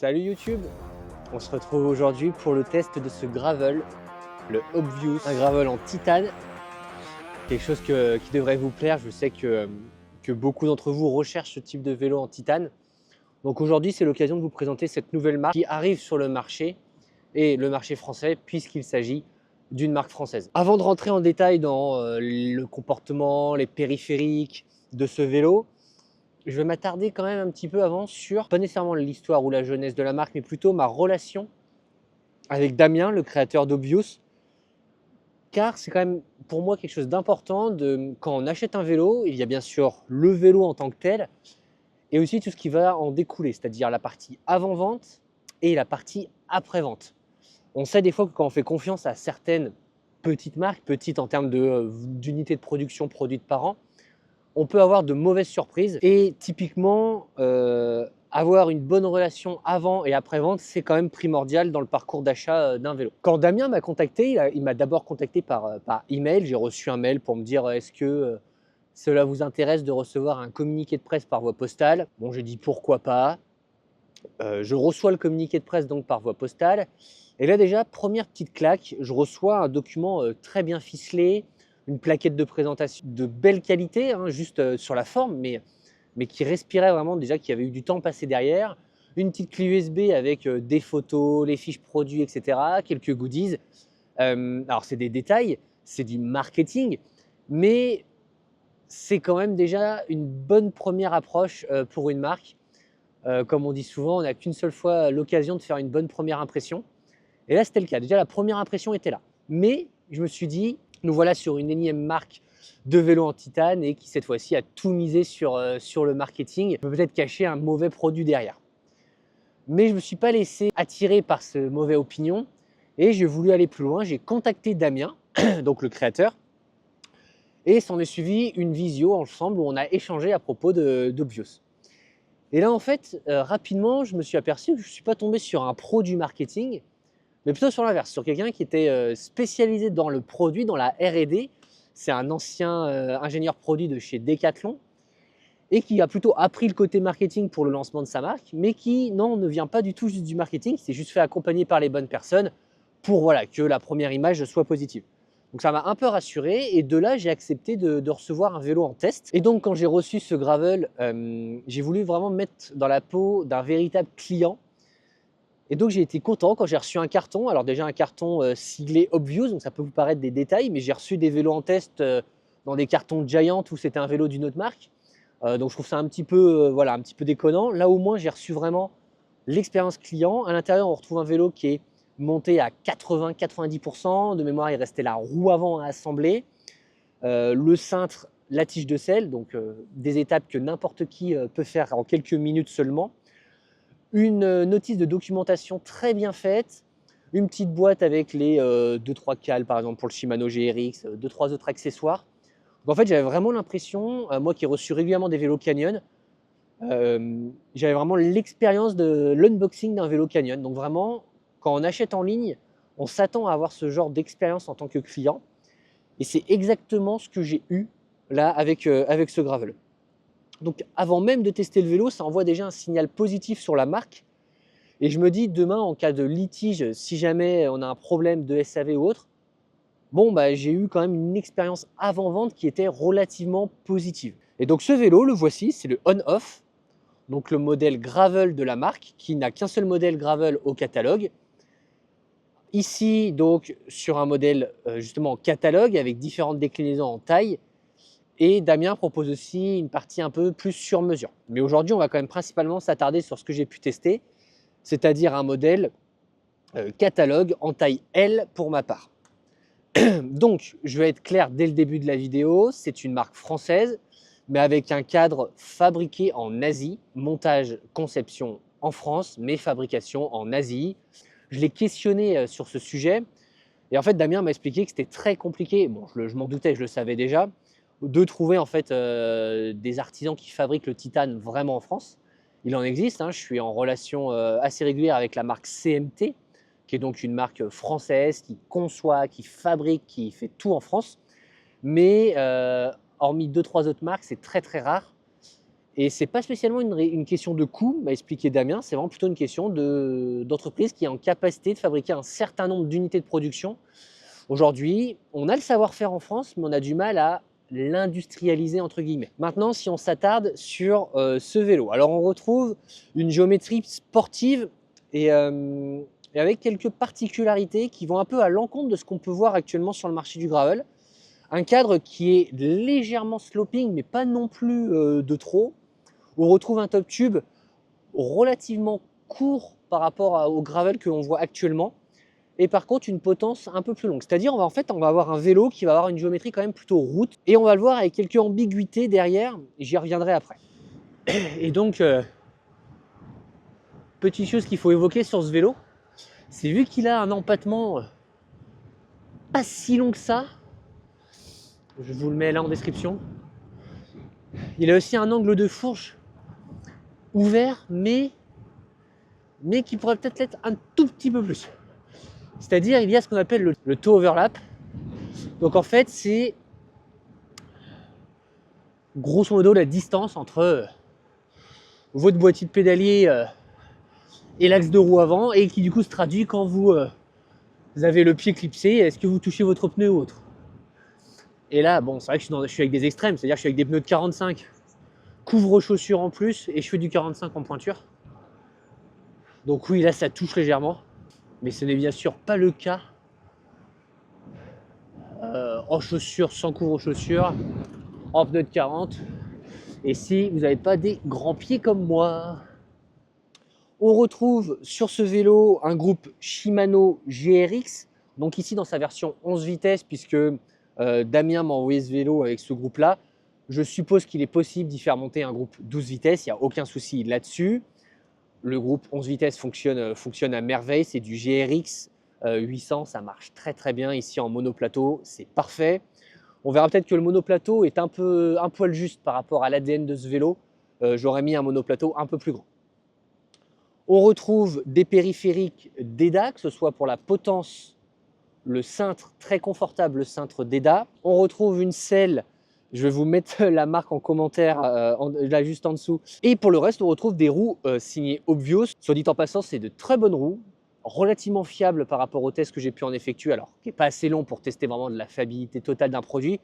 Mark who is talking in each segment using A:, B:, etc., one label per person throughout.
A: Salut YouTube, on se retrouve aujourd'hui pour le test de ce gravel, le Obvious, un gravel en titane, quelque chose qui devrait vous plaire. Je sais que beaucoup d'entre vous recherchent ce type de vélo en titane. Donc aujourd'hui, c'est l'occasion de vous présenter cette nouvelle marque qui arrive sur le marché, et le marché français, puisqu'il s'agit d'une marque française. Avant de rentrer en détail dans le comportement, les périphériques de ce vélo, je vais m'attarder quand même un petit peu avant sur, pas nécessairement l'histoire ou la jeunesse de la marque, mais plutôt ma relation avec Damien, le créateur d'Obvious, car c'est quand même pour moi quelque chose d'important. Quand on achète un vélo, il y a bien sûr le vélo en tant que tel, et aussi tout ce qui va en découler, c'est-à-dire la partie avant-vente et la partie après-vente. On sait des fois que quand on fait confiance à certaines petites marques, petites en termes d'unités de production produites par an, on peut avoir de mauvaises surprises. Et typiquement, avoir une bonne relation avant et après vente, c'est quand même primordial dans le parcours d'achat d'un vélo. Quand Damien m'a contacté, il m'a d'abord contacté par email. J'ai reçu un mail pour me dire: est-ce que cela vous intéresse de recevoir un communiqué de presse par voie postale? Bon, j'ai dit pourquoi pas. Je reçois le communiqué de presse donc par voie postale. Et là déjà, première petite claque, je reçois un document très bien ficelé, une plaquette de présentation de belle qualité, hein, juste sur la forme, mais qui respirait vraiment déjà qu'il y avait eu du temps passé derrière. Une petite clé USB avec des photos, les fiches produits, etc. Quelques goodies. Alors c'est des détails, c'est du marketing, mais c'est quand même déjà une bonne première approche pour une marque. Comme on dit souvent, on n'a qu'une seule fois l'occasion de faire une bonne première impression. Et là, c'était le cas. Déjà, la première impression était là. Mais je me suis dit, nous voilà sur une énième marque de vélo en titane et qui, cette fois-ci, a tout misé sur le marketing. Peut-être cacher un mauvais produit derrière. Mais je ne me suis pas laissé attirer par ce mauvais opinion et j'ai voulu aller plus loin. J'ai contacté Damien, donc le créateur, et s'en est suivi une visio ensemble où on a échangé à propos d'Obvious. Et là, en fait, rapidement, je me suis aperçu que je ne suis pas tombé sur un pro du marketing, mais plutôt sur l'inverse, sur quelqu'un qui était spécialisé dans le produit, dans la R&D. C'est un ancien ingénieur produit de chez Decathlon et qui a plutôt appris le côté marketing pour le lancement de sa marque, mais qui, non, ne vient pas du tout juste du marketing, qui s'est juste fait accompagner par les bonnes personnes pour voilà, que la première image soit positive. Donc ça m'a un peu rassuré et de là, j'ai accepté de recevoir un vélo en test. Et donc quand j'ai reçu ce gravel, j'ai voulu vraiment me mettre dans la peau d'un véritable client. Et donc j'ai été content quand j'ai reçu un carton. Alors déjà un carton siglé Obvious, donc ça peut vous paraître des détails, mais j'ai reçu des vélos en test dans des cartons Giant où c'était un vélo d'une autre marque. Donc je trouve ça un petit peu, voilà, un petit peu déconnant. Là au moins j'ai reçu vraiment l'expérience client. À l'intérieur on retrouve un vélo qui est monté à 80-90%. De mémoire il restait la roue avant à assembler, le cintre, la tige de selle, donc des étapes que n'importe qui peut faire en quelques minutes seulement. Une notice de documentation très bien faite, une petite boîte avec les 2-3 cales par exemple pour le Shimano GRX, 2-3 autres accessoires. Donc, en fait j'avais vraiment l'impression, moi qui ai reçu régulièrement des vélos Canyon, j'avais vraiment l'expérience de l'unboxing d'un vélo Canyon. Donc vraiment, quand on achète en ligne, on s'attend à avoir ce genre d'expérience en tant que client. Et c'est exactement ce que j'ai eu là avec ce gravel. Donc avant même de tester le vélo, ça envoie déjà un signal positif sur la marque. Et je me dis, demain, en cas de litige, si jamais on a un problème de SAV ou autre, bon, bah, j'ai eu quand même une expérience avant-vente qui était relativement positive. Et donc ce vélo, le voici, c'est le On-Off, donc le modèle gravel de la marque, qui n'a qu'un seul modèle gravel au catalogue. Ici, donc, sur un modèle justement catalogue, avec différentes déclinaisons en taille. Et Damien propose aussi une partie un peu plus sur mesure. Mais aujourd'hui, on va quand même principalement s'attarder sur ce que j'ai pu tester, c'est-à-dire un modèle catalogue en taille L pour ma part. Donc, je vais être clair dès le début de la vidéo, c'est une marque française, mais avec un cadre fabriqué en Asie, montage, conception en France, mais fabrication en Asie. Je l'ai questionné sur ce sujet, et en fait, Damien m'a expliqué que c'était très compliqué, bon, je m'en doutais, je le savais déjà, de trouver en fait des artisans qui fabriquent le titane vraiment en France. Il en existe, hein, je suis en relation assez régulière avec la marque CMT, qui est donc une marque française qui conçoit, qui fabrique, qui fait tout en France. Mais hormis 2-3 autres marques, c'est très très rare. Et c'est pas spécialement une question de coût, m'a expliqué Damien, c'est vraiment plutôt une question d'entreprise qui est en capacité de fabriquer un certain nombre d'unités de production. Aujourd'hui, on a le savoir-faire en France, mais on a du mal à l'industrialiser entre guillemets. Maintenant, si on s'attarde sur ce vélo, alors on retrouve une géométrie sportive et avec quelques particularités qui vont un peu à l'encontre de ce qu'on peut voir actuellement sur le marché du gravel. Un cadre qui est légèrement sloping, mais pas non plus de trop. On retrouve un top tube relativement court par rapport au gravel que l'on voit actuellement. Et par contre, une potence un peu plus longue. C'est-à-dire, on va avoir un vélo qui va avoir une géométrie quand même plutôt route. Et on va le voir avec quelques ambiguïtés derrière. J'y reviendrai après. Et donc, petite chose qu'il faut évoquer sur ce vélo, c'est vu qu'il a un empattement pas si long que ça. Je vous le mets là en description. Il a aussi un angle de fourche ouvert, mais qui pourrait peut-être l'être un tout petit peu plus. C'est-à-dire, il y a ce qu'on appelle le toe overlap. Donc en fait, c'est grosso modo la distance entre votre boîtier de pédalier et l'axe de roue avant, et qui du coup se traduit quand vous avez le pied clipsé, est-ce que vous touchez votre pneu ou autre. Et là, bon, c'est vrai que je suis avec des extrêmes, c'est-à-dire que je suis avec des pneus de 45, couvre-chaussures en plus, et je fais du 45 en pointure. Donc oui, là, ça touche légèrement, mais ce n'est bien sûr pas le cas en chaussures sans couvre-chaussures, en pneus de 40, et si vous n'avez pas des grands pieds comme moi. On retrouve sur ce vélo un groupe Shimano GRX, donc ici dans sa version 11 vitesses, puisque Damien m'a envoyé ce vélo avec ce groupe-là. Je suppose qu'il est possible d'y faire monter un groupe 12 vitesses, il n'y a aucun souci là-dessus. Le groupe 11 vitesses fonctionne à merveille, c'est du GRX 800, ça marche très très bien ici en monoplateau, c'est parfait. On verra peut-être que le monoplateau est un poil juste par rapport à l'ADN de ce vélo. J'aurais mis un monoplateau un peu plus grand. On retrouve des périphériques d'EDA, que ce soit pour la potence, le cintre très confortable, le cintre d'EDA. On retrouve une selle, je vais vous mettre la marque en commentaire, là juste en dessous. Et pour le reste, on retrouve des roues signées Obvious. Soit dit en passant, c'est de très bonnes roues, relativement fiables par rapport aux tests que j'ai pu en effectuer, alors qui n'est pas assez long pour tester vraiment de la fiabilité totale d'un produit,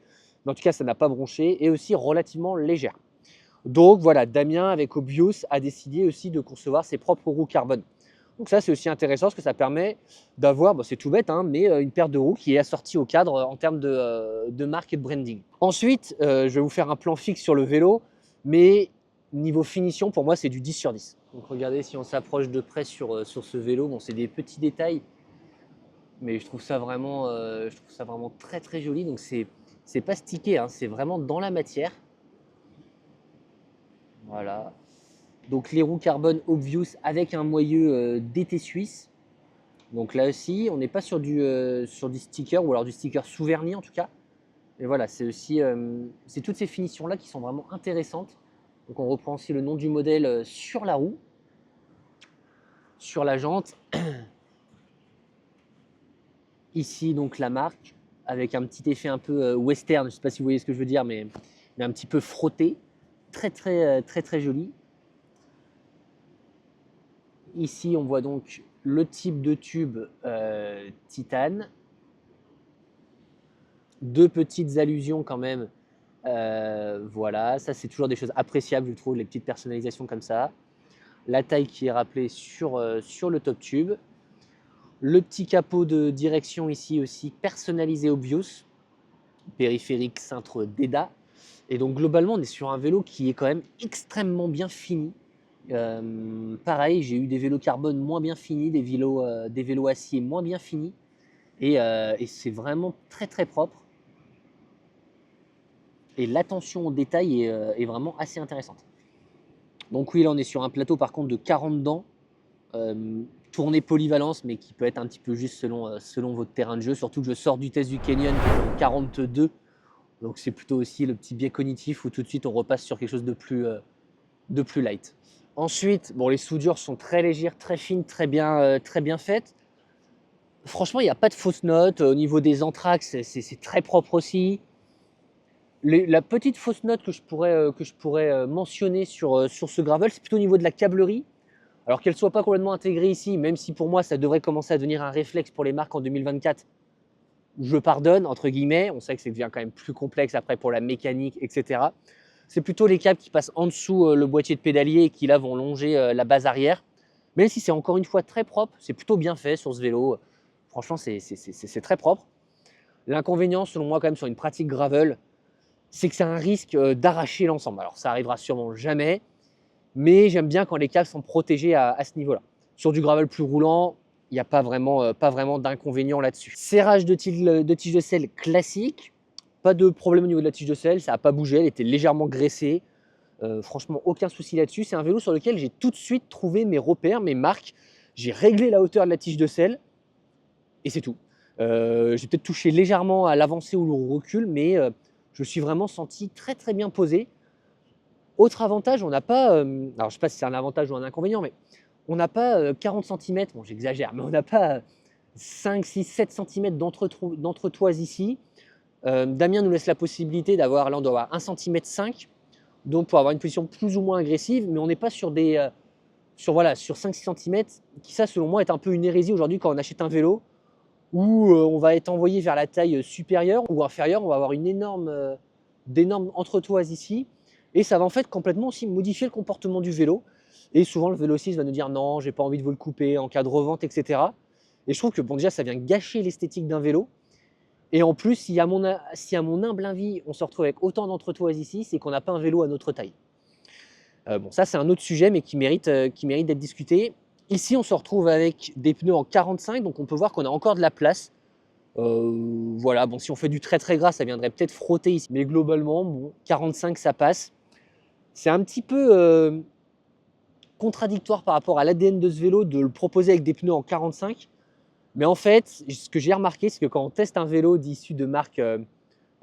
A: mais en tout cas, ça n'a pas bronché, et aussi relativement légère. Donc voilà, Damien avec Obvious a décidé aussi de concevoir ses propres roues carbone. Donc ça c'est aussi intéressant parce que ça permet d'avoir, bon, c'est tout bête, hein, mais une paire de roues qui est assortie au cadre en termes de marque et de branding. Ensuite, je vais vous faire un plan fixe sur le vélo, mais niveau finition pour moi c'est du 10 sur 10. Donc regardez si on s'approche de près sur ce vélo, bon c'est des petits détails, mais je trouve ça vraiment très très joli. Donc c'est pas stické, hein, c'est vraiment dans la matière. Voilà. Donc les roues carbone Obvious avec un moyeu DT suisse. Donc là aussi, on n'est pas sur du sticker ou alors du sticker sous vernis en tout cas. Et voilà, c'est aussi c'est toutes ces finitions là qui sont vraiment intéressantes. Donc on reprend aussi le nom du modèle sur la roue, sur la jante. Ici donc la marque avec un petit effet un peu western. Je ne sais pas si vous voyez ce que je veux dire, mais un petit peu frotté, très très très très joli. Ici, on voit donc le type de tube titane. Deux petites allusions quand même. Voilà, ça c'est toujours des choses appréciables, je trouve, les petites personnalisations comme ça. La taille qui est rappelée sur le top tube. Le petit capot de direction ici aussi personnalisé Obvious. Périphérique cintre d'EDA. Et donc globalement, on est sur un vélo qui est quand même extrêmement bien fini. Pareil, j'ai eu des vélos carbone moins bien finis, des vélos acier moins bien finis, et c'est vraiment très très propre. Et l'attention au détail est vraiment assez intéressante. Donc oui, là on est sur un plateau par contre de 40 dents, tournée polyvalence, mais qui peut être un petit peu juste selon votre terrain de jeu. Surtout que je sors du test du Canyon qui est en 42, donc c'est plutôt aussi le petit biais cognitif où tout de suite on repasse sur quelque chose de plus light. Ensuite, bon, les soudures sont très légères, très fines, très bien faites. Franchement, il n'y a pas de fausses notes. Au niveau des entraques, c'est très propre aussi. La petite fausse note que je pourrais mentionner sur ce gravel, c'est plutôt au niveau de la câblerie. Alors qu'elle ne soit pas complètement intégrée ici, même si pour moi ça devrait commencer à devenir un réflexe pour les marques en 2024, je pardonne, entre guillemets. On sait que ça devient quand même plus complexe après pour la mécanique, etc. C'est plutôt les câbles qui passent en dessous le boîtier de pédalier et qui là vont longer la base arrière. Même si c'est encore une fois très propre, c'est plutôt bien fait sur ce vélo. Franchement, c'est très propre. L'inconvénient, selon moi, quand même, sur une pratique gravel, c'est que c'est un risque d'arracher l'ensemble. Alors, ça arrivera sûrement jamais, mais j'aime bien quand les câbles sont protégés à ce niveau-là. Sur du gravel plus roulant, il n'y a pas vraiment d'inconvénient là-dessus. Serrage de tige de selle classique, pas de problème au niveau de la tige de selle, ça n'a pas bougé, elle était légèrement graissée. Franchement, aucun souci là-dessus. C'est un vélo sur lequel j'ai tout de suite trouvé mes repères, mes marques. J'ai réglé la hauteur de la tige de selle et c'est tout. J'ai peut-être touché légèrement à l'avancée ou au recul, mais je me suis vraiment senti très très bien posé. Autre avantage, on n'a pas, alors je ne sais pas si c'est un avantage ou un inconvénient, mais on n'a pas 40 cm, bon j'exagère, mais on n'a pas 5, 6, 7 cm d'entretoise ici. Damien nous laisse la possibilité d'avoir, là on doit avoir 1,5 cm, donc pour avoir une position plus ou moins agressive, mais on n'est pas sur des sur 5-6 cm, qui ça selon moi est un peu une hérésie aujourd'hui quand on achète un vélo, où on va être envoyé vers la taille supérieure ou inférieure, on va avoir d'énormes entretoises ici, et ça va en fait complètement aussi modifier le comportement du vélo. Et souvent le vélociste va nous dire non, j'ai pas envie de vous le couper en cas de revente, etc. Et je trouve que bon, déjà ça vient gâcher l'esthétique d'un vélo. Et en plus, si à mon humble avis, on se retrouve avec autant d'entretoises ici, c'est qu'on n'a pas un vélo à notre taille. Bon, ça c'est un autre sujet, mais qui mérite d'être discuté. Ici, on se retrouve avec des pneus en 45, donc on peut voir qu'on a encore de la place. Voilà, bon, si on fait du très très gras, ça viendrait peut-être frotter ici. Mais globalement, bon, 45, ça passe. C'est un petit peu contradictoire par rapport à l'ADN de ce vélo de le proposer avec des pneus en 45. Mais en fait, ce que j'ai remarqué, c'est que quand on teste un vélo issu de marques,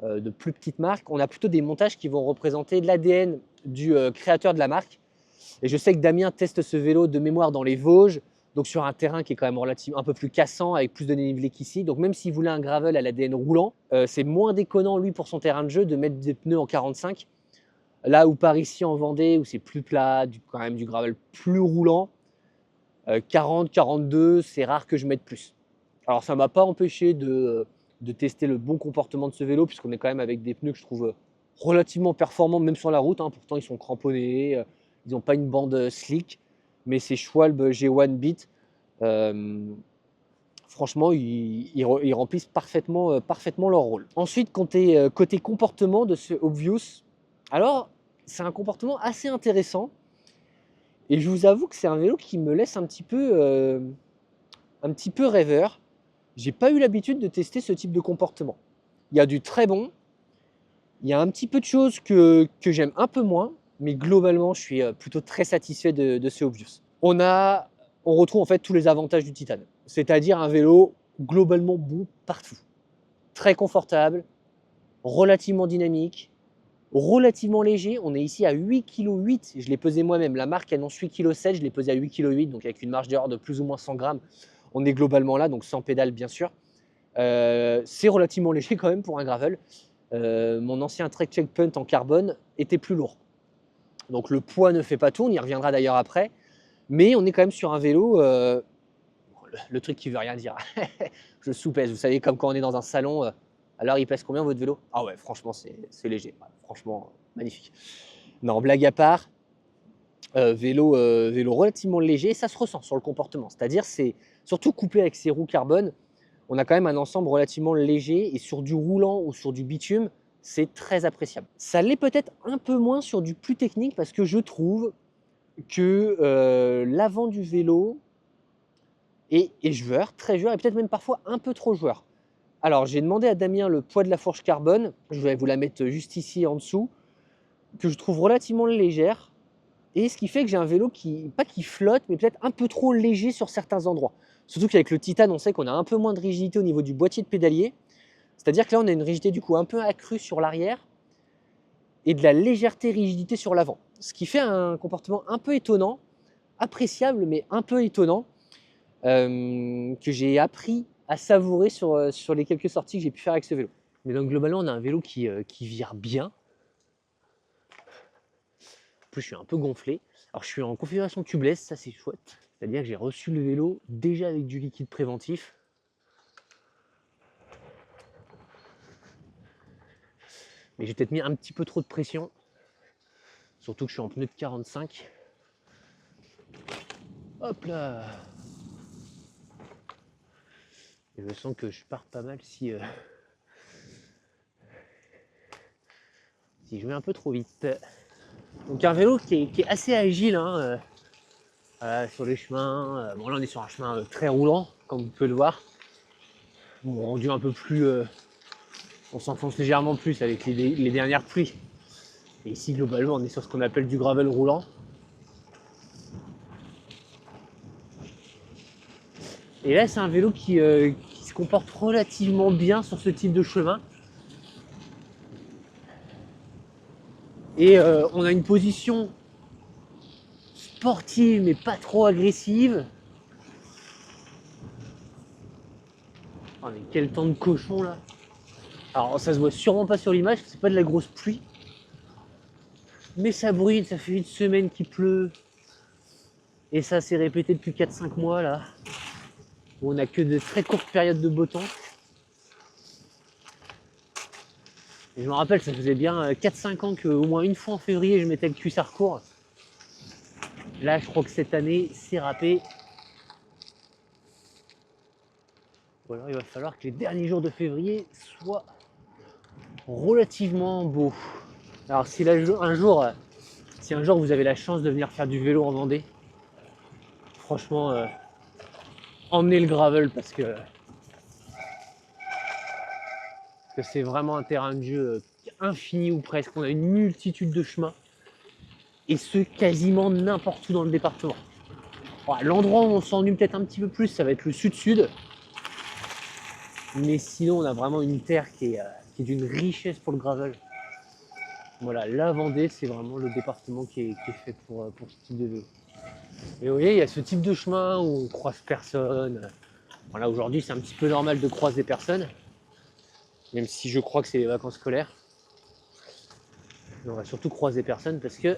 A: de plus petites marques, on a plutôt des montages qui vont représenter l'ADN du créateur de la marque. Et je sais que Damien teste ce vélo de mémoire dans les Vosges, donc sur un terrain qui est quand même relativement un peu plus cassant, avec plus de dénivelé qu'ici. Donc même s'il voulait un gravel à l'ADN roulant, c'est moins déconnant lui pour son terrain de jeu de mettre des pneus en 45. Là où par ici en Vendée, où c'est plus plat, quand même du gravel plus roulant, 40, 42, c'est rare que je mette plus. Alors ça ne m'a pas empêché de tester le bon comportement de ce vélo, puisqu'on est quand même avec des pneus que je trouve relativement performants, même sur la route, hein. Pourtant ils sont cramponnés, ils n'ont pas une bande slick, mais ces Schwalbe G1 Beat, franchement, ils remplissent parfaitement leur rôle. Ensuite, côté comportement de ce Obvious, alors c'est un comportement assez intéressant, et je vous avoue que c'est un vélo qui me laisse un petit peu rêveur. J'ai pas eu l'habitude de tester ce type de comportement. Il y a du très bon, il y a un petit peu de choses que j'aime un peu moins, mais globalement, je suis plutôt très satisfait de ce Obvious. On retrouve en fait tous les avantages du Titan, c'est-à-dire un vélo globalement bon partout. Très confortable, relativement dynamique, relativement léger. On est ici à 8,8 kg. Je l'ai pesé moi-même. La marque annonce 8,7 kg. Je l'ai pesé à 8,8 kg, donc avec une marge d'erreur de plus ou moins 100 grammes. On est globalement là, donc sans pédale bien sûr. C'est relativement léger quand même pour un gravel. Mon ancien Trek Checkpoint en carbone était plus lourd. Donc le poids ne fait pas tout, on y reviendra d'ailleurs après. Mais on est quand même sur un vélo, le truc qui veut rien dire. Je sous-pèse, vous savez, comme quand on est dans un salon. Alors il pèse combien votre vélo? Ah ouais, franchement c'est léger, ouais, franchement magnifique. Non, blague à part, vélo relativement léger, ça se ressent sur le comportement. C'est-à-dire c'est surtout couplé avec ces roues carbone, on a quand même un ensemble relativement léger, et sur du roulant ou sur du bitume, c'est très appréciable. Ça l'est peut-être un peu moins sur du plus technique, parce que je trouve que l'avant du vélo est joueur, très joueur, et peut-être même parfois un peu trop joueur. Alors j'ai demandé à Damien le poids de la fourche carbone, je vais vous la mettre juste ici en dessous, que je trouve relativement légère, et ce qui fait que j'ai un vélo pas qui flotte, mais peut-être un peu trop léger sur certains endroits. Surtout qu'avec le Titan, on sait qu'on a un peu moins de rigidité au niveau du boîtier de pédalier. C'est-à-dire que là, on a une rigidité du coup un peu accrue sur l'arrière et de la légèreté rigidité sur l'avant. Ce qui fait un comportement un peu étonnant, appréciable, mais un peu étonnant, que j'ai appris à savourer sur les quelques sorties que j'ai pu faire avec ce vélo. Mais donc globalement, on a un vélo qui vire bien. En plus, je suis un peu gonflé. Alors, je suis en configuration tubeless, ça c'est chouette. C'est-à-dire que j'ai reçu le vélo déjà avec du liquide préventif. Mais j'ai peut-être mis un petit peu trop de pression. Surtout que je suis en pneu de 45. Hop là! Et je sens que je pars pas mal si je vais un peu trop vite. Donc un vélo qui est assez agile hein, sur les chemins. Bon là on est sur un chemin très roulant, comme vous pouvez le voir. Bon, rendu un peu plus... on s'enfonce légèrement plus avec les dernières pluies. Et ici globalement on est sur ce qu'on appelle du gravel roulant. Et là c'est un vélo qui se comporte relativement bien sur ce type de chemin. Et on a une position sportive mais pas trop agressive. Oh, mais quel temps de cochon là! Alors ça se voit sûrement pas sur l'image, c'est pas de la grosse pluie. Mais ça bruine, ça fait une semaine qu'il pleut. Et ça s'est répété depuis 4-5 mois là. Où on a que de très courtes périodes de beau temps. Et je me rappelle, ça faisait bien 4-5 ans qu'au moins une fois en février, je mettais le cuissard court. Là, je crois que cette année, c'est râpé. Ou alors il va falloir que les derniers jours de février soient relativement beaux. Alors si un jour vous avez la chance de venir faire du vélo en Vendée, franchement, emmenez le gravel parce que c'est vraiment un terrain de jeu infini ou presque. On a une multitude de chemins et ce quasiment n'importe où dans le département. Bon, l'endroit où on s'ennuie peut-être un petit peu plus, ça va être le sud-sud. Mais sinon, on a vraiment une terre qui est d'une richesse pour le gravel. Voilà, la Vendée, c'est vraiment le département qui est fait pour ce type de vélo. Et vous voyez, il y a ce type de chemin où on croise personne. Voilà, aujourd'hui, c'est un petit peu normal de croiser personne. Même si je crois que c'est les vacances scolaires. Mais on va surtout croiser personne parce que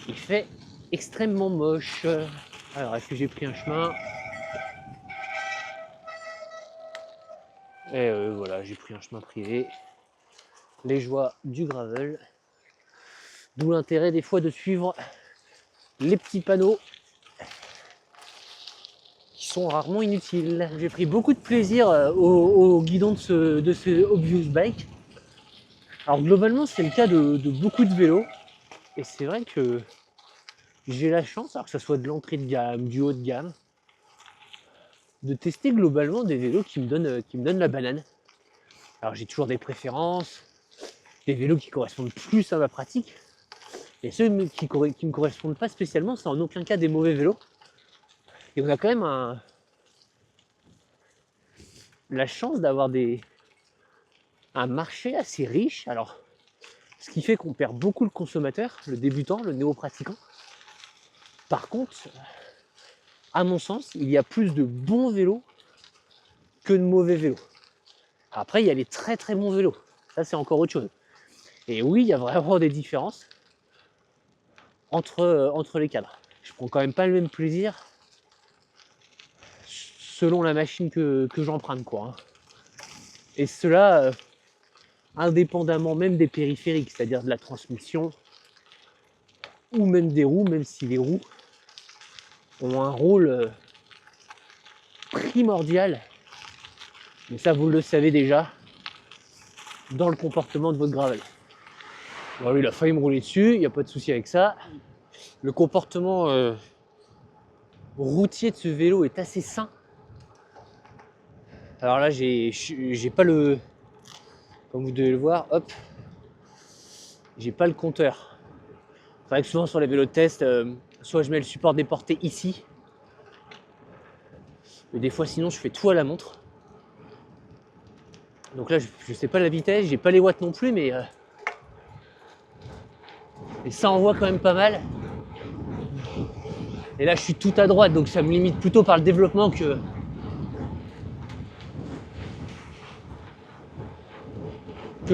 A: il fait extrêmement moche. Alors, est-ce que j'ai pris un chemin? Et voilà, j'ai pris un chemin privé. Les joies du gravel. D'où l'intérêt des fois de suivre les petits panneaux qui sont rarement inutiles. J'ai pris beaucoup de plaisir au guidon de ce Obvious Bike. Alors globalement, c'est le cas de beaucoup de vélos. Et c'est vrai que j'ai la chance, alors que ce soit de l'entrée de gamme, du haut de gamme, de tester globalement des vélos qui me donnent la banane. Alors j'ai toujours des préférences, des vélos qui correspondent plus à ma pratique. Et ceux qui me correspondent pas spécialement, c'est en aucun cas des mauvais vélos. Et on a quand même la chance d'avoir un marché assez riche. Alors, ce qui fait qu'on perd beaucoup le consommateur, le débutant, le néo-pratiquant. Par contre, à mon sens, il y a plus de bons vélos que de mauvais vélos. Après, il y a les très très bons vélos. Ça, c'est encore autre chose. Et oui, il y a vraiment des différences entre les cadres. Je prends quand même pas le même plaisir selon la machine que j'emprunte, quoi. Hein. Et cela, indépendamment même des périphériques, c'est-à-dire de la transmission ou même des roues, même si les roues ont un rôle primordial, mais ça vous le savez déjà, dans le comportement de votre gravel. Bon, il a failli me rouler dessus, il n'y a pas de souci avec ça. Le comportement routier de ce vélo est assez sain. Alors là, j'ai pas le... Comme vous devez le voir, hop, j'ai pas le compteur. C'est vrai que souvent sur les vélos de test, soit je mets le support des portées ici, mais des fois sinon je fais tout à la montre. Donc là, je sais pas la vitesse, j'ai pas les watts non plus, mais ça envoie quand même pas mal. Et là, je suis tout à droite, donc ça me limite plutôt par le développement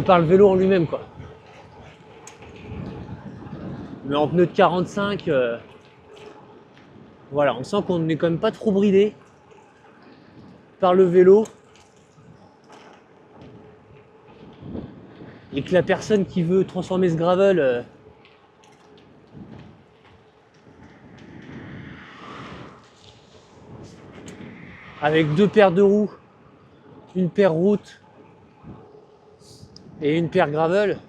A: que par le vélo en lui-même, quoi. Mais en pneu de 45, voilà, on sent qu'on n'est quand même pas trop bridé par le vélo. Et que la personne qui veut transformer ce gravel avec 2 paires de roues, une paire route et une paire gravel,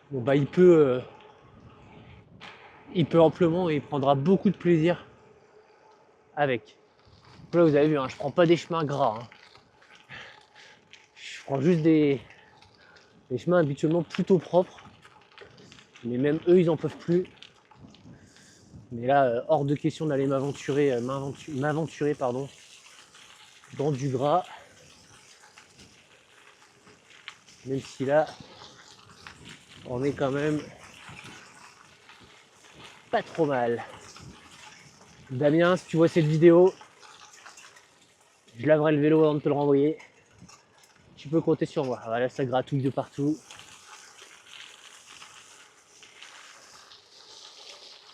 A: bon bah il peut amplement et il prendra beaucoup de plaisir avec. Là vous avez vu, hein, je prends pas des chemins gras, hein. Je prends juste des chemins habituellement plutôt propres, mais même eux ils en peuvent plus. Mais là, hors de question d'aller m'aventurer dans du gras. Même si là, on est quand même pas trop mal. Damien, si tu vois cette vidéo, je laverai le vélo avant de te le renvoyer. Tu peux compter sur moi. Voilà, ça gratouille de partout.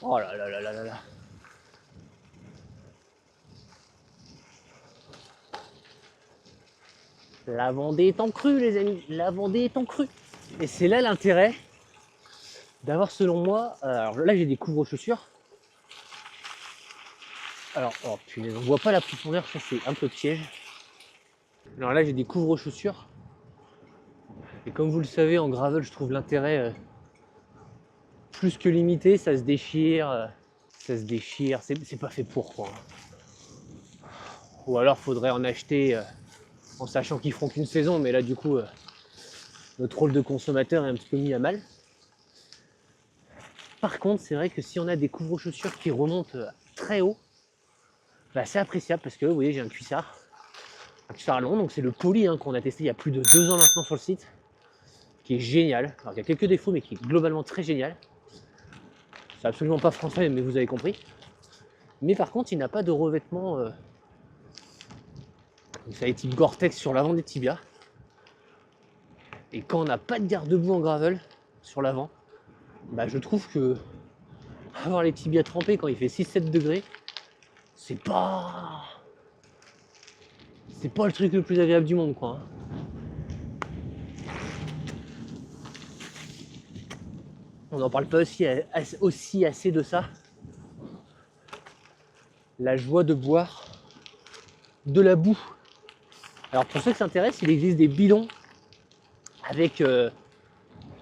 A: Oh là là là là là là. La Vendée est en crue, les amis. La Vendée est en crue. Et c'est là l'intérêt d'avoir, selon moi, alors là j'ai des couvre-chaussures. Alors, oh punaise, on voit pas la profondeur, ça c'est un peu piège. Alors là j'ai des couvre-chaussures. Et comme vous le savez, en gravel, je trouve l'intérêt plus que limité. Ça se déchire, c'est pas fait pour quoi. Ou alors faudrait en acheter en sachant qu'ils feront qu'une saison, mais là du coup notre rôle de consommateur est un petit peu mis à mal. Par contre, c'est vrai que si on a des couvre-chaussures qui remontent très haut, bah, c'est appréciable parce que vous voyez, j'ai un cuissard long, donc c'est le Poly qu'on a testé il y a plus de 2 ans maintenant sur le site, qui est génial. Alors il y a quelques défauts, mais qui est globalement très génial. C'est absolument pas français, mais vous avez compris. Mais par contre, il n'a pas de revêtement, vous savez, type Gore-Tex sur l'avant des tibias. Et quand on n'a pas de garde-boue en gravel sur l'avant, bah, je trouve que avoir les tibias trempés quand il fait 6-7 degrés, c'est pas le truc le plus agréable du monde, quoi. On n'en parle pas aussi assez de ça. La joie de boire de la boue. Alors pour ceux qui s'intéressent, il existe des bidons avec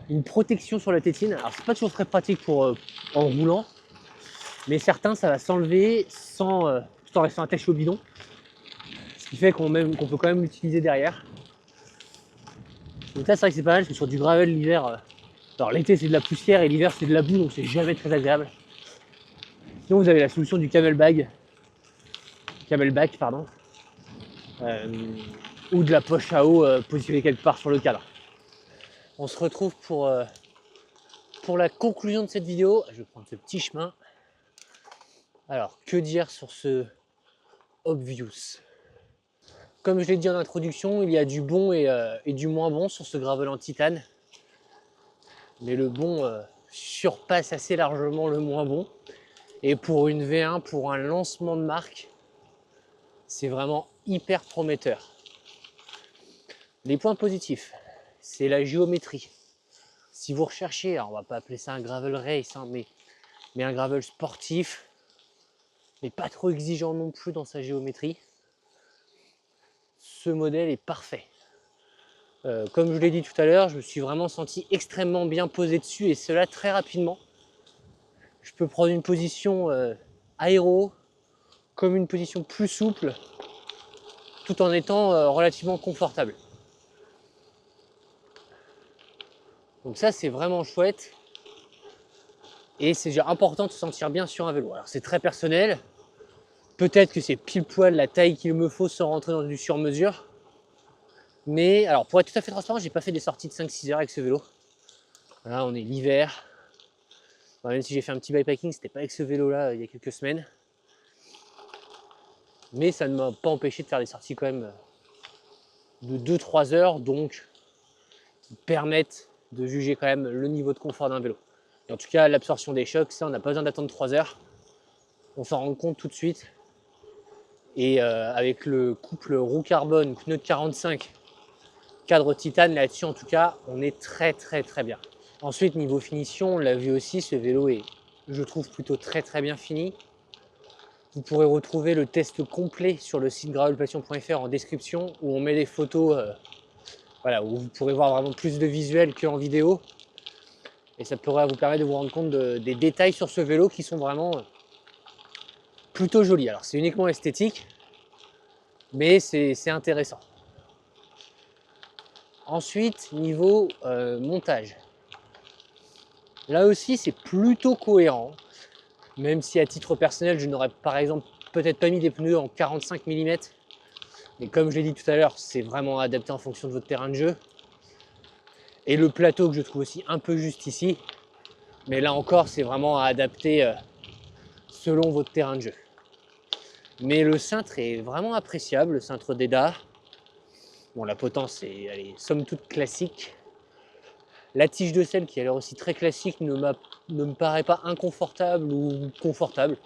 A: une protection sur la tétine. Alors c'est pas toujours très pratique pour en roulant, mais certains ça va s'enlever sans tout en restant attaché au bidon. Ce qui fait qu'on peut quand même l'utiliser derrière. Donc là c'est vrai que c'est pas mal parce que sur du gravel l'hiver, alors l'été c'est de la poussière et l'hiver c'est de la boue, donc c'est jamais très agréable. Sinon vous avez la solution du camelback, ou de la poche à eau positionnée quelque part sur le cadre. On se retrouve pour la conclusion de cette vidéo. Je vais prendre ce petit chemin. Alors, que dire sur ce Obvious? Comme je l'ai dit en introduction, il y a du bon et du moins bon sur ce gravel en titane. Mais le bon surpasse assez largement le moins bon. Et pour une V1, pour un lancement de marque, c'est vraiment hyper prometteur. Les points positifs, c'est la géométrie. Si vous recherchez, alors on va pas appeler ça un gravel race, mais un gravel sportif, mais pas trop exigeant non plus dans sa géométrie, ce modèle est parfait. Comme je l'ai dit tout à l'heure, je me suis vraiment senti extrêmement bien posé dessus et cela très rapidement. Je peux prendre une position aéro comme une position plus souple tout en étant relativement confortable. Donc ça c'est vraiment chouette et c'est déjà important de se sentir bien sur un vélo. Alors c'est très personnel, peut-être que c'est pile poil la taille qu'il me faut sans rentrer dans du sur-mesure. Mais alors pour être tout à fait transparent, j'ai pas fait des sorties de 5-6 heures avec ce vélo. Là on est l'hiver. Même si j'ai fait un petit bikepacking, c'était pas avec ce vélo là il y a quelques semaines. Mais ça ne m'a pas empêché de faire des sorties quand même de 2-3 heures, donc qui permettent de juger quand même le niveau de confort d'un vélo. Et en tout cas, l'absorption des chocs, ça, on n'a pas besoin d'attendre 3 heures. On s'en rend compte tout de suite. Et avec le couple roue carbone, pneu de 45, cadre titane, là-dessus en tout cas, on est très bien. Ensuite, niveau finition, on l'a vu aussi, ce vélo est, je trouve, plutôt très bien fini. Vous pourrez retrouver le test complet sur le site gravelpassion.fr en description, où on met des photos, voilà, où vous pourrez voir vraiment plus de visuels qu'en vidéo. Et ça pourrait vous permettre de vous rendre compte des détails sur ce vélo qui sont vraiment plutôt jolis. Alors c'est uniquement esthétique, mais c'est intéressant. Ensuite, niveau montage. Là aussi, c'est plutôt cohérent. Même si à titre personnel, je n'aurais par exemple peut-être pas mis des pneus en 45 mm. Mais comme je l'ai dit tout à l'heure, c'est vraiment adapté en fonction de votre terrain de jeu. Et le plateau que je trouve aussi un peu juste ici. Mais là encore, c'est vraiment à adapter selon votre terrain de jeu. Mais le cintre est vraiment appréciable, le cintre d'Eda. Bon, la potence est, elle est somme toute classique. La tige de selle, qui a l'air aussi très classique, ne me paraît pas inconfortable ou confortable.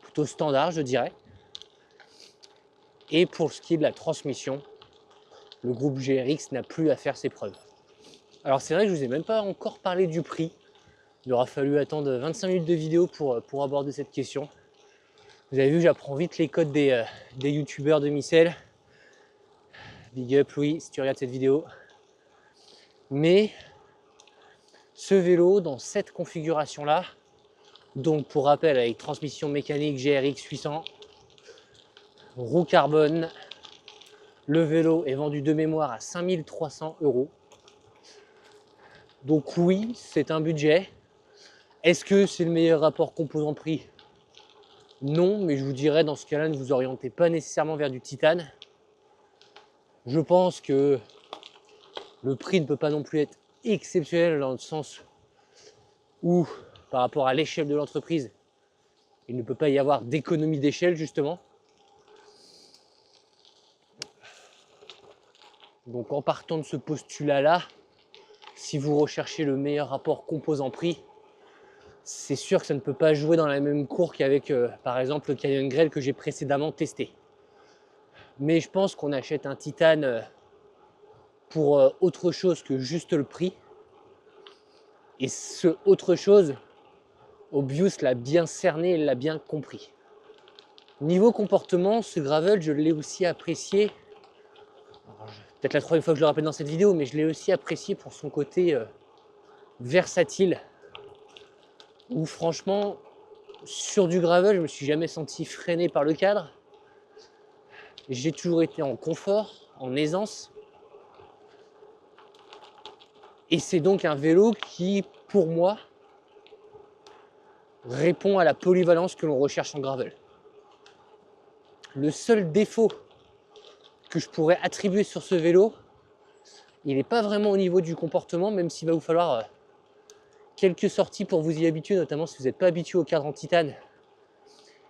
A: Plutôt standard, je dirais. Et pour ce qui est de la transmission, le groupe GRX n'a plus à faire ses preuves. Alors c'est vrai que je ne vous ai même pas encore parlé du prix. Il aura fallu attendre 25 minutes de vidéo pour aborder cette question. Vous avez vu, j'apprends vite les codes des youtubeurs de Micel. Big up Louis si tu regardes cette vidéo. Mais ce vélo dans cette configuration là, donc pour rappel avec transmission mécanique GRX 800, roue carbone, le vélo est vendu de mémoire à 5 300 €. Donc oui, c'est un budget. Est-ce que c'est le meilleur rapport composant-prix? Non, mais je vous dirais dans ce cas-là, ne vous orientez pas nécessairement vers du titane. Je pense que le prix ne peut pas non plus être exceptionnel dans le sens où, par rapport à l'échelle de l'entreprise, il ne peut pas y avoir d'économie d'échelle justement. Donc en partant de ce postulat-là, si vous recherchez le meilleur rapport composant-prix, c'est sûr que ça ne peut pas jouer dans la même cour qu'avec par exemple le Canyon Grel que j'ai précédemment testé. Mais je pense qu'on achète un titane pour autre chose que juste le prix. Et ce autre chose, Obvious l'a bien cerné et l'a bien compris. Niveau comportement, ce gravel, je l'ai aussi apprécié. Peut-être la troisième fois que je le rappelle dans cette vidéo, mais je l'ai aussi apprécié pour son côté versatile. Où franchement, sur du gravel, je me suis jamais senti freiné par le cadre. J'ai toujours été en confort, en aisance. Et c'est donc un vélo qui, pour moi, répond à la polyvalence que l'on recherche en gravel. Le seul défaut que je pourrais attribuer sur ce vélo, il n'est pas vraiment au niveau du comportement, même s'il va vous falloir quelques sorties pour vous y habituer, notamment si vous n'êtes pas habitué au cadre en titane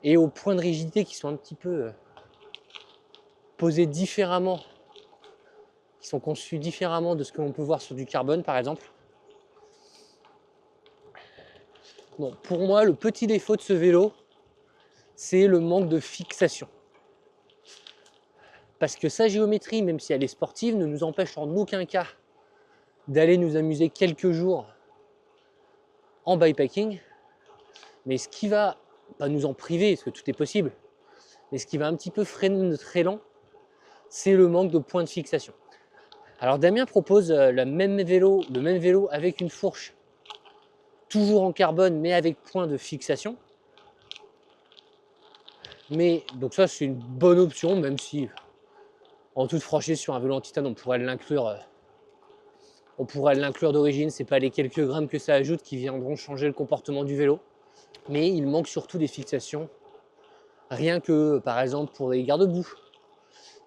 A: et aux points de rigidité qui sont un petit peu posés différemment, qui sont conçus différemment de ce que l'on peut voir sur du carbone par exemple. Bon, pour moi, le petit défaut de ce vélo, c'est le manque de fixation. Parce que sa géométrie, même si elle est sportive, ne nous empêche en aucun cas d'aller nous amuser quelques jours en bikepacking. Mais ce qui va, pas nous en priver, parce que tout est possible, mais ce qui va un petit peu freiner notre élan, c'est le manque de points de fixation. Alors Damien propose le même vélo avec une fourche, toujours en carbone, mais avec point de fixation. Mais donc ça, c'est une bonne option, même si, en toute franchise, sur un vélo en titane, on pourrait l'inclure d'origine. C'est pas les quelques grammes que ça ajoute qui viendront changer le comportement du vélo. Mais il manque surtout des fixations. Rien que, par exemple, pour les garde-boue,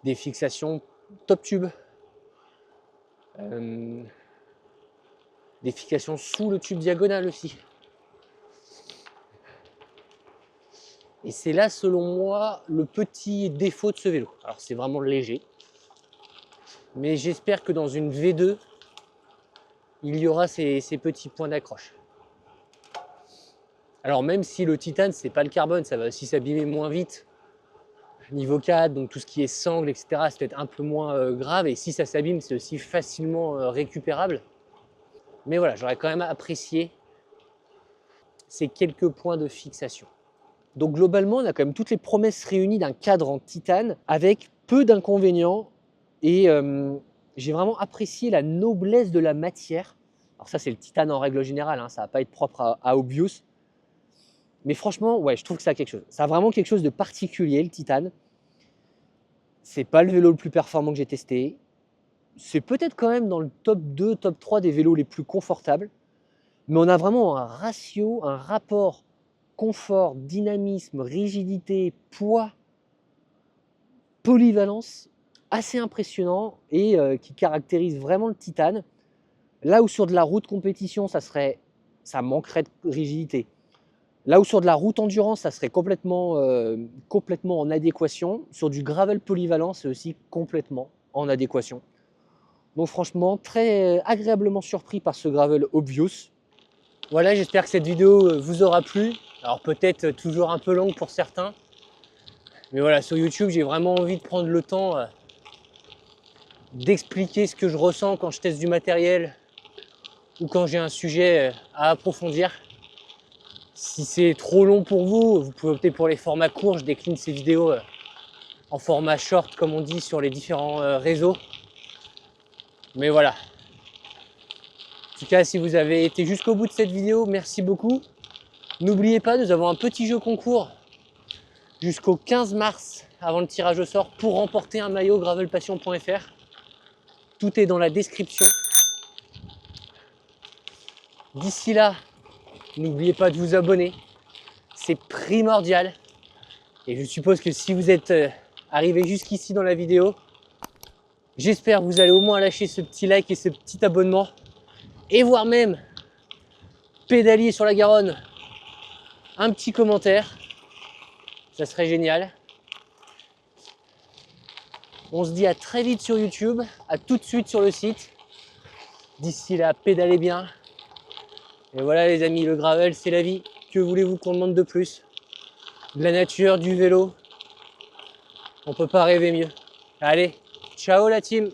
A: des fixations top tube, des fixations sous le tube diagonal aussi. Et c'est là, selon moi, le petit défaut de ce vélo. Alors c'est vraiment léger, mais j'espère que dans une V2, il y aura ces petits points d'accroche. Alors même si le titane, c'est pas le carbone, ça va aussi s'abîmer moins vite. Niveau 4, donc tout ce qui est sangle, etc., c'est peut-être un peu moins grave. Et si ça s'abîme, c'est aussi facilement récupérable. Mais voilà, j'aurais quand même apprécié ces quelques points de fixation. Donc globalement, on a quand même toutes les promesses réunies d'un cadre en titane avec peu d'inconvénients. Et j'ai vraiment apprécié la noblesse de la matière. Alors ça, c'est le titane en règle générale, hein, ça va pas être propre à Obvious. Mais franchement, ouais, je trouve que ça a quelque chose. Ça a vraiment quelque chose de particulier, le titane. C'est pas le vélo le plus performant que j'ai testé. C'est peut-être quand même dans le top 2, top 3 des vélos les plus confortables. Mais on a vraiment un ratio, un rapport confort, dynamisme, rigidité, poids, polyvalence assez impressionnant et qui caractérise vraiment le titane. Là où sur de la route compétition, ça manquerait de rigidité. Là où sur de la route endurance, ça serait complètement en adéquation. Sur du gravel polyvalent, c'est aussi complètement en adéquation. Donc franchement, très agréablement surpris par ce gravel Obvious. Voilà, j'espère que cette vidéo vous aura plu. Alors peut-être toujours un peu longue pour certains. Mais voilà, sur YouTube, j'ai vraiment envie de prendre le temps d'expliquer ce que je ressens quand je teste du matériel ou quand j'ai un sujet à approfondir. Si c'est trop long pour vous, vous pouvez opter pour les formats courts. Je décline ces vidéos en format short, comme on dit, sur les différents réseaux. Mais voilà. En tout cas, si vous avez été jusqu'au bout de cette vidéo, merci beaucoup. N'oubliez pas, nous avons un petit jeu concours jusqu'au 15 mars avant le tirage au sort pour remporter un maillot gravelpassion.fr. Tout est dans la description. D'ici là, n'oubliez pas de vous abonner. C'est primordial. Et je suppose que si vous êtes arrivé jusqu'ici dans la vidéo, j'espère que vous allez au moins lâcher ce petit like et ce petit abonnement. Et voire même pédalier sur la Garonne un petit commentaire. Ça serait génial. On se dit à très vite sur YouTube, à tout de suite sur le site. D'ici là, pédalez bien. Et voilà les amis, le gravel, c'est la vie. Que voulez-vous qu'on demande de plus? De la nature, du vélo. On peut pas rêver mieux. Allez, ciao la team!